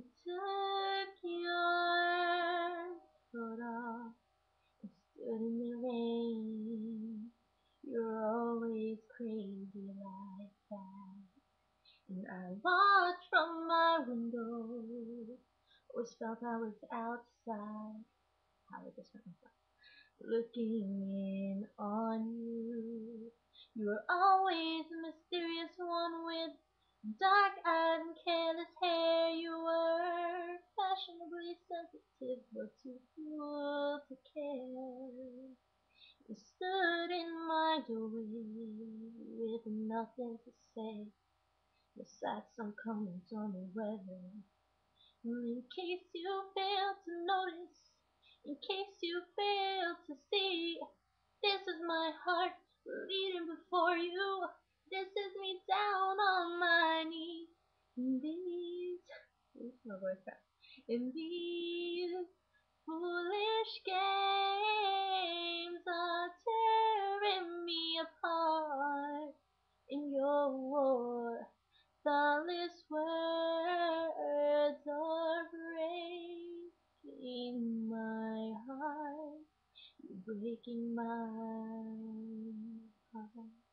took your coat off and stood in the rain. You're always crazy like that. And I watched from my window. Always felt I was outside. How I just went myself. Looking in on you. You were always a mysterious one with dark-eyed and careless hair. You were fashionably sensitive, but too cool to care. You stood in my doorway with nothing to say, besides some comments on the weather. In case you fail to notice, in case you fail to see, this is my heart bleeding before you. This is me down on my knees. In my voice back. In these foolish games are tearing me apart. In your war, thoughtless words are breaking my heart, breaking my heart.